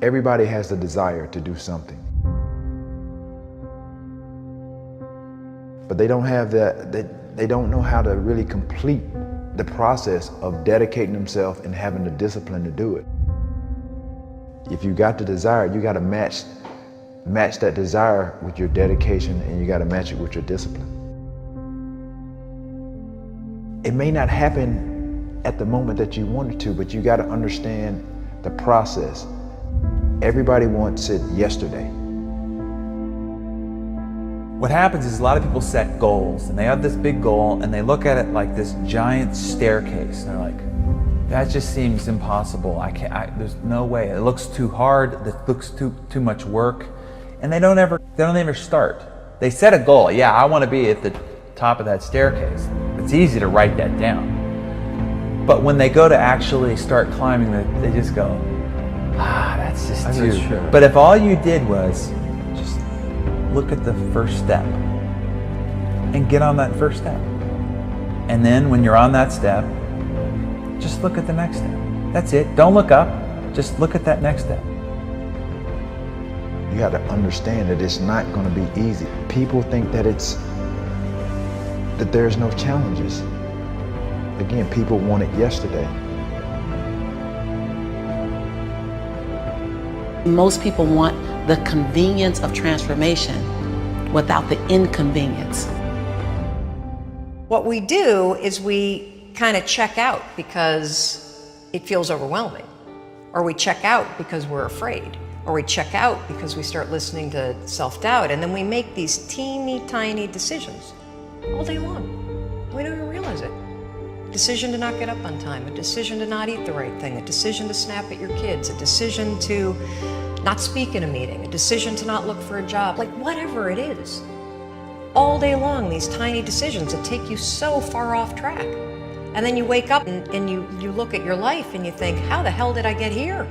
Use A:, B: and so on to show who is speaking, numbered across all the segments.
A: Everybody has the desire to do something, but they don't have that. They don't know how to really complete the process of dedicating themselves and having the discipline to do it. If you got the desire, you got to match that desire with your dedication, and you got to match it with your discipline. It may not happen at the moment that you want it to, but you got to understand the process. Everybody wants it yesterday.
B: What happens is a lot of people set goals, and they have this big goal, and they look at it like this giant staircase. And they're like, that just seems impossible. There's no way. It looks too hard. It looks too much work. And they don't ever start. They set a goal. Yeah, I want to be at the top of that staircase. It's easy to write that down. But when they go to actually start climbing, they just go, that's just too.
C: Sure.
B: But if all you did was just look at the first step and get on that first step. And then when you're on that step, just look at the next step. That's it. Don't look up. Just look at that next step.
A: You got to understand that it's not going to be easy. People think that there's no challenges. Again, people want it yesterday.
D: Most people want the convenience of transformation without the inconvenience.
E: What we do is we kind of check out because it feels overwhelming, or we check out because we're afraid, or we check out because we start listening to self-doubt, and then we make these teeny tiny decisions all day long. We don't even realize it. A decision to not get up on time, a decision to not eat the right thing, a decision to snap at your kids, a decision to not speak in a meeting, a decision to not look for a job, like whatever it is. All day long, these tiny decisions that take you so far off track. And then you wake up and you look at your life and you think, how the hell did I get here?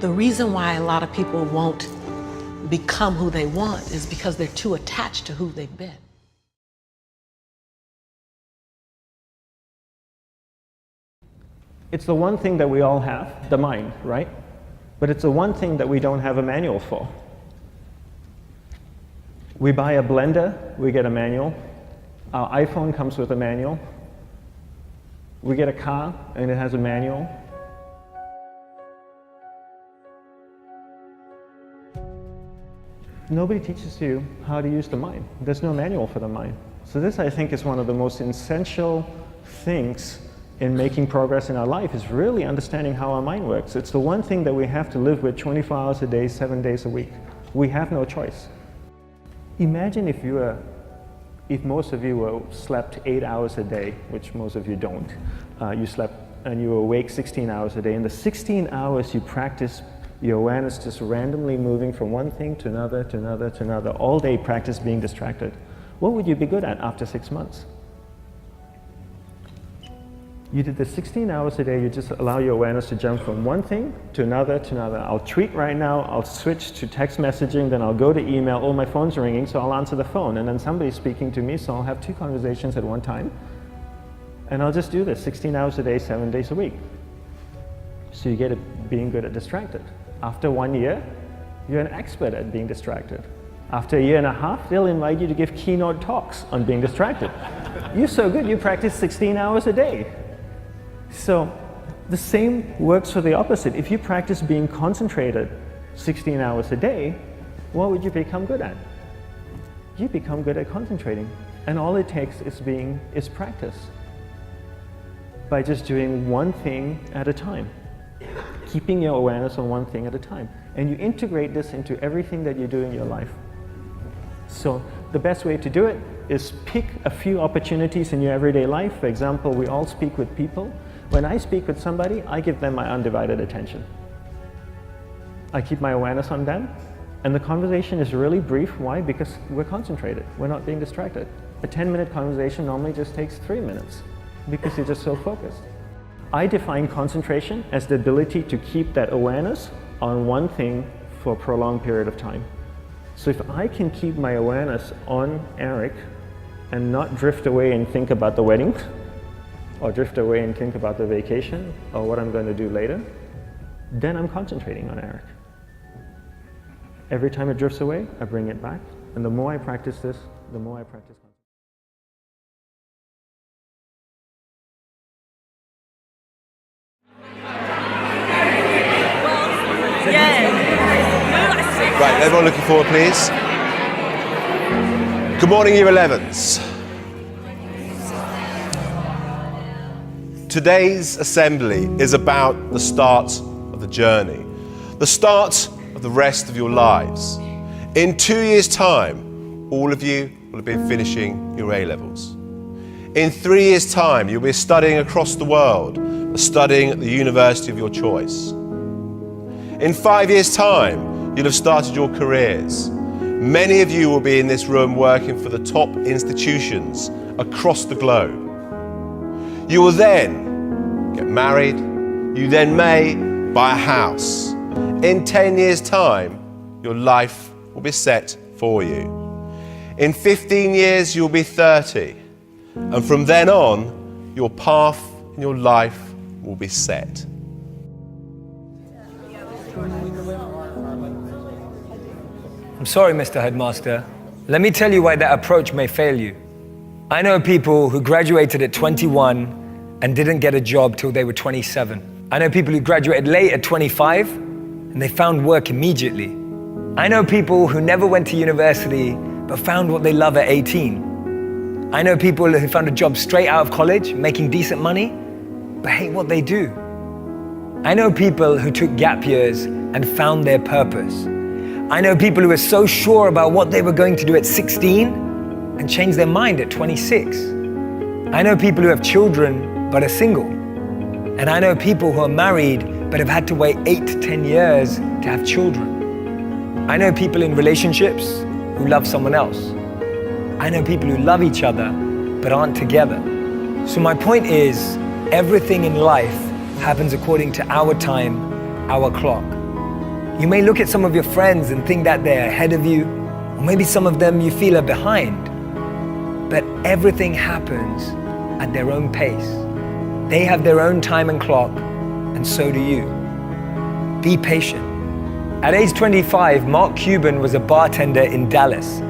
D: The reason why a lot of people won't become who they want is because they're too attached to who they've been.
C: It's the one thing that we all have, the mind, right? But it's the one thing that we don't have a manual for. We buy a blender, we get a manual. Our iPhone comes with a manual. We get a car and it has a manual. Nobody teaches you how to use the mind. There's no manual for the mind. So this, I think, is one of the most essential things in making progress in our life, is really understanding how our mind works. It's the one thing that we have to live with 24 hours a day, 7 days a week. We have no choice. Imagine if most of you slept 8 hours a day, which most of you don't. You slept and you were awake 16 hours a day. In the 16 hours you practice your awareness just randomly moving from one thing to another, to another, to another, all day practice being distracted. What would you be good at after 6 months? You did this 16 hours a day, you just allow your awareness to jump from one thing to another to another. I'll tweet right now, I'll switch to text messaging, then I'll go to email, oh, my phone's ringing, so I'll answer the phone, and then somebody's speaking to me, so I'll have 2 conversations at one time. And I'll just do this 16 hours a day, 7 days a week. So you get it being good at distracted. After 1 year, you're an expert at being distracted. After a year and a half, they'll invite you to give keynote talks on being distracted. You're so good, you practice 16 hours a day. So the same works for the opposite. If you practice being concentrated 16 hours a day, what would you become good at? You become good at concentrating. And all it takes is practice. By just doing one thing at a time. Keeping your awareness on one thing at a time. And you integrate this into everything that you do in your life. So the best way to do it is pick a few opportunities in your everyday life. For example, we all speak with people. When I speak with somebody, I give them my undivided attention. I keep my awareness on them, and the conversation is really brief. Why? Because we're concentrated. We're not being distracted. A 10-minute conversation normally just takes 3 minutes because you're just so focused. I define concentration as the ability to keep that awareness on one thing for a prolonged period of time. So if I can keep my awareness on Eric and not drift away and think about the wedding, or drift away and think about the vacation, or what I'm going to do later, then I'm concentrating on Eric. Every time it drifts away, I bring it back. And the more I practice this, the more I practice
F: Right, everyone looking forward, please. Good morning, Year 11s. Today's assembly is about the start of the journey, the start of the rest of your lives. In 2 years' time, all of you will have been finishing your A-levels. In 3 years' time, you'll be studying across the world, studying at the university of your choice. In 5 years' time, you'll have started your careers. Many of you will be in this room working for the top institutions across the globe. You will then get married. You then may buy a house. In 10 years' time, your life will be set for you. In 15 years, you'll be 30. And from then on, your path in your life will be set.
G: I'm sorry, Mr. Headmaster. Let me tell you why that approach may fail you. I know people who graduated at 21 and didn't get a job till they were 27. I know people who graduated late at 25 and they found work immediately. I know people who never went to university but found what they love at 18. I know people who found a job straight out of college, making decent money, but hate what they do. I know people who took gap years and found their purpose. I know people who were so sure about what they were going to do at 16 and changed their mind at 26. I know people who have children but are single. And I know people who are married but have had to wait 8 to 10 years to have children. I know people in relationships who love someone else. I know people who love each other but aren't together. So my point is, everything in life happens according to our time, our clock. You may look at some of your friends and think that they're ahead of you, or maybe some of them you feel are behind. But everything happens at their own pace. They have their own time and clock, and so do you. Be patient. At age 25, Mark Cuban was a bartender in Dallas.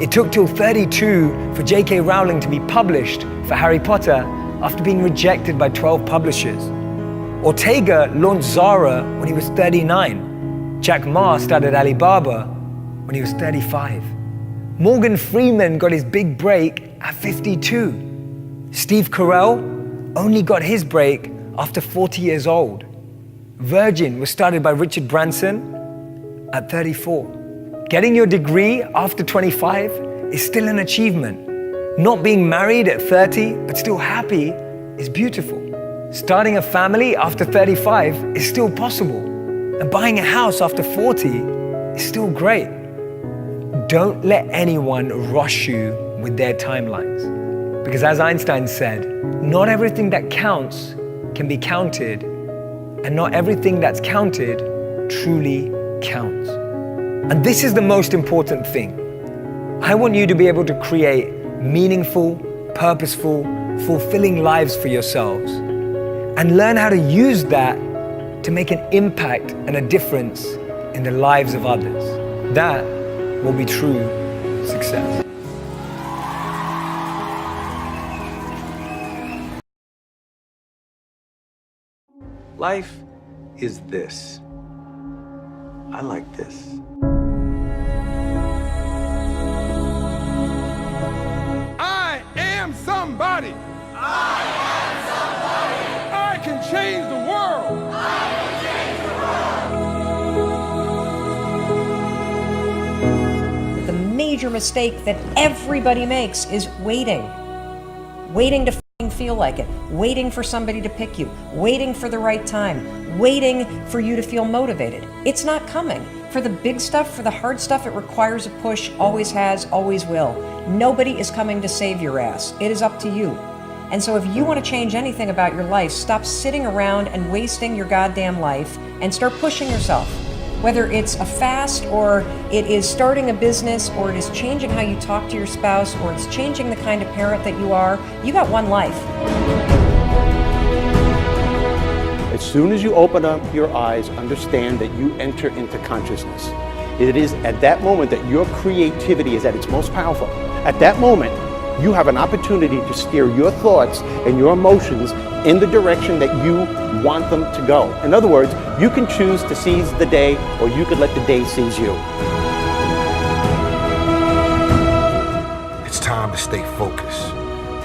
G: It took till 32 for J.K. Rowling to be published for Harry Potter after being rejected by 12 publishers. Ortega launched Zara when he was 39. Jack Ma started Alibaba when he was 35. Morgan Freeman got his big break at 52. Steve Carell only got his break after 40 years old. Virgin was started by Richard Branson at 34. Getting your degree after 25 is still an achievement. Not being married at 30 but still happy is beautiful. Starting a family after 35 is still possible. And buying a house after 40 is still great. Don't let anyone rush you with their timelines. Because as Einstein said, not everything that counts can be counted, and not everything that's counted truly counts. And this is the most important thing. I want you to be able to create meaningful, purposeful, fulfilling lives for yourselves, and learn how to use that to make an impact and a difference in the lives of others. That will be true success.
H: Life is this. I like this.
I: I am somebody. I am somebody. I can change the world.
E: The major mistake that everybody makes is waiting. Waiting to feel like it. Waiting for somebody to pick you. Waiting for the right time. Waiting for you to feel motivated. It's not coming. For the big stuff, for the hard stuff, it requires a push, always has, always will. Nobody is coming to save your ass. It is up to you. And so if you want to change anything about your life, stop sitting around and wasting your goddamn life and start pushing yourself. Whether it's a fast, or it is starting a business, or it is changing how you talk to your spouse, or it's changing the kind of parent that you are, you got one life.
A: It's
J: soon as you open up your eyes, understand that you enter into consciousness. It is at that moment that your creativity is at its most powerful. At that moment, you have an opportunity to steer your thoughts and your emotions in the direction that you want them to go. In other words, you can choose to seize the day, or you could let the day seize you.
K: It's time to stay focused.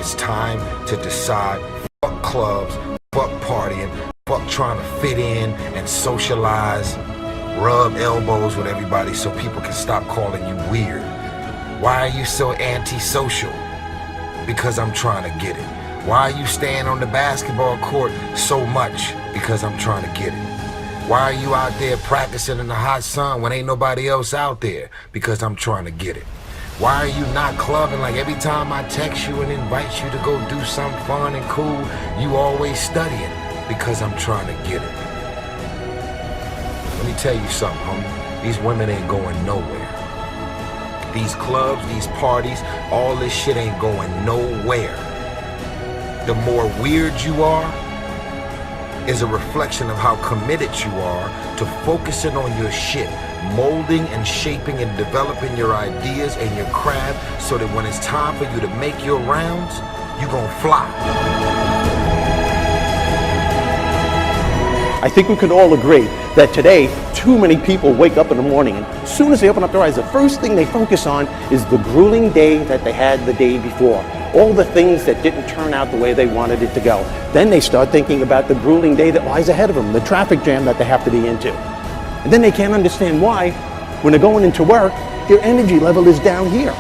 K: It's time to decide, fuck clubs, fuck partying, fuck trying to fit in and socialize, rub elbows with everybody so people can stop calling you weird. Why are you so antisocial? Because I'm trying to get it. Why are you staying on the basketball court so much? Because I'm trying to get it. Why are you out there practicing in the hot sun when ain't nobody else out there? Because I'm trying to get it. Why are you not clubbing like every time I text you and invite you to go do something fun and cool, you always studying? Because I'm trying to get it. Let me tell you something, homie. These women ain't going nowhere. These clubs, these parties, all this shit ain't going nowhere. The more weird you are is a reflection of how committed you are to focusing on your shit, molding and shaping and developing your ideas and your craft so that when it's time for you to make your rounds, you're gonna fly.
J: I think we can all agree that today, too many people wake up in the morning and as soon as they open up their eyes, the first thing they focus on is the grueling day that they had the day before. All the things that didn't turn out the way they wanted it to go. Then they start thinking about the grueling day that lies ahead of them, the traffic jam that they have to be into. And then they can't understand why, when they're going into work, their energy level is down here.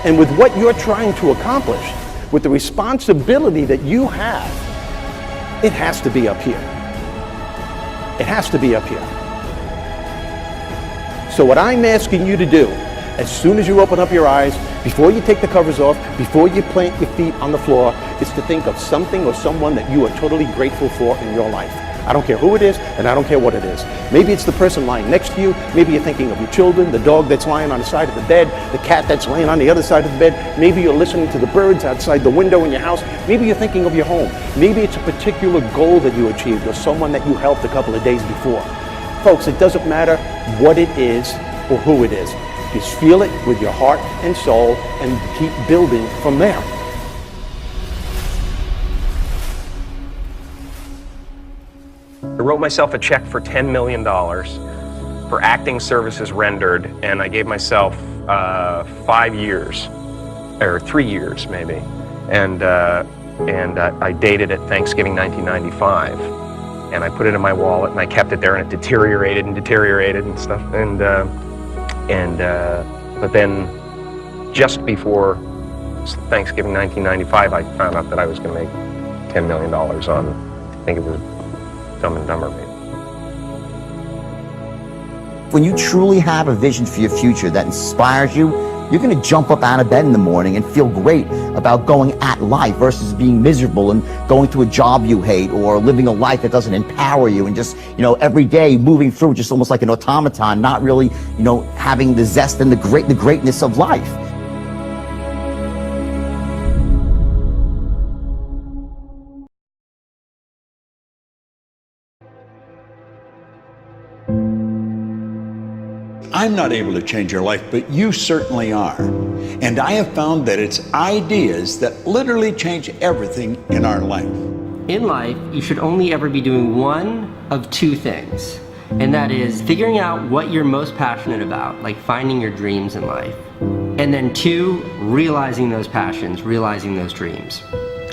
J: And with what you're trying to accomplish, with the responsibility that you have, it has to be up here. It has to be up here. So what I'm asking you to do, as soon as you open up your eyes, before you take the covers off, before you plant your feet on the floor, is to think of something or someone that you are totally grateful for in your life. I don't care who it is, and I don't care what it is. Maybe it's the person lying next to you. Maybe you're thinking of your children, the dog that's lying on the side of the bed, the cat that's laying on the other side of the bed. Maybe you're listening to the birds outside the window in your house. Maybe you're thinking of your home. Maybe it's a particular goal that you achieved or someone that you helped a couple of days before. Folks, it doesn't matter what it is or who it is. Just feel it with your heart and soul and keep building from there.
L: I wrote myself a check for $10 million for acting services rendered, and I gave myself 5 years, or 3 years maybe, and I dated it Thanksgiving 1995, and I put it in my wallet, and I kept it there, and it deteriorated and stuff, but then just before Thanksgiving 1995, I found out that I was going to make $10 million on, I think it was Dumb and Dumber, maybe.
M: When you truly have a vision for your future that inspires you, you're going to jump up out of bed in the morning and feel great about going at life versus being miserable and going to a job you hate or living a life that doesn't empower you and just, every day moving through just almost like an automaton, not really, having the zest and the greatness of life.
N: I'm not able to change your life, but you certainly are. And I have found that it's ideas that literally change everything in our life.
O: In life, you should only ever be doing one of two things. And that is figuring out what you're most passionate about, like finding your dreams in life. And then 2, realizing those passions, realizing those dreams.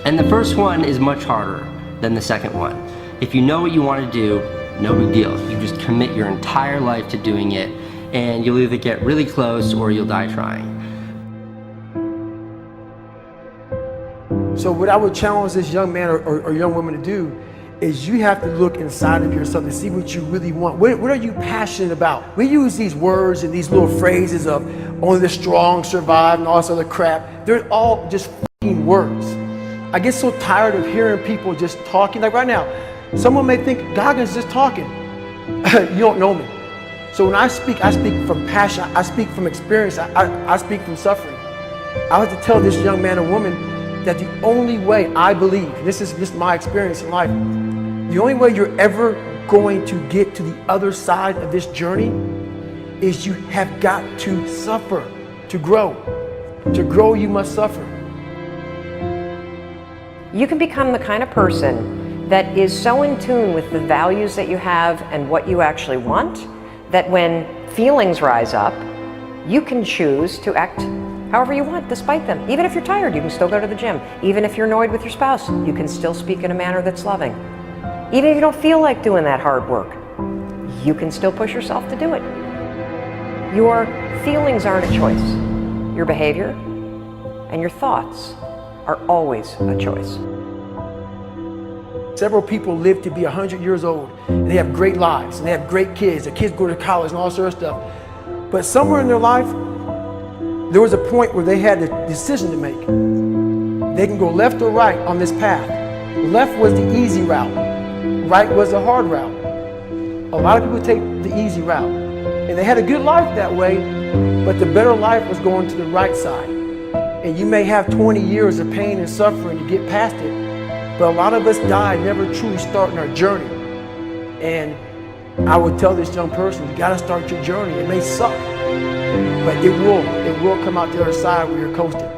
O: And the first one is much harder than the second one. If you know what you want to do, no big deal. You just commit your entire life to doing it, and you'll either get really close or you'll die trying.
P: So what I would challenge this young man or young woman to do is you have to look inside of yourself to see what you really want. What are you passionate about? We use these words and these little phrases of only the strong survive and all this other crap. They're all just fucking words. I get so tired of hearing people just talking. Like right now, someone may think Goggins just talking. You don't know me. So when I speak from passion, I speak from experience, I speak from suffering. I have to tell this young man or woman that the only way I believe, and this is just my experience in life, The only way you're ever going to get to the other side of this journey is you have got to suffer to grow. To grow, you must suffer.
E: You can become the kind of person that is so in tune with the values that you have and what you actually want, that when feelings rise up, you can choose to act however you want despite them. Even if you're tired, you can still go to the gym. Even if you're annoyed with your spouse, you can still speak in a manner that's loving. Even if you don't feel like doing that hard work, you can still push yourself to do it. Your feelings aren't a choice. Your behavior and your thoughts are always a choice.
P: Several people live to be 100 years old, and they have great lives, and they have great kids. Their kids go to college and all this other stuff. But somewhere in their life, there was a point where they had a decision to make. They can go left or right on this path. Left was the easy route. Right was the hard route. A lot of people take the easy route. And they had a good life that way, but the better life was going to the right side. And you may have 20 years of pain and suffering to get past it, but a lot of us die never truly starting our journey. And I would tell this young person, you gotta start your journey. It may suck, but it will come out the other side where you're coasting.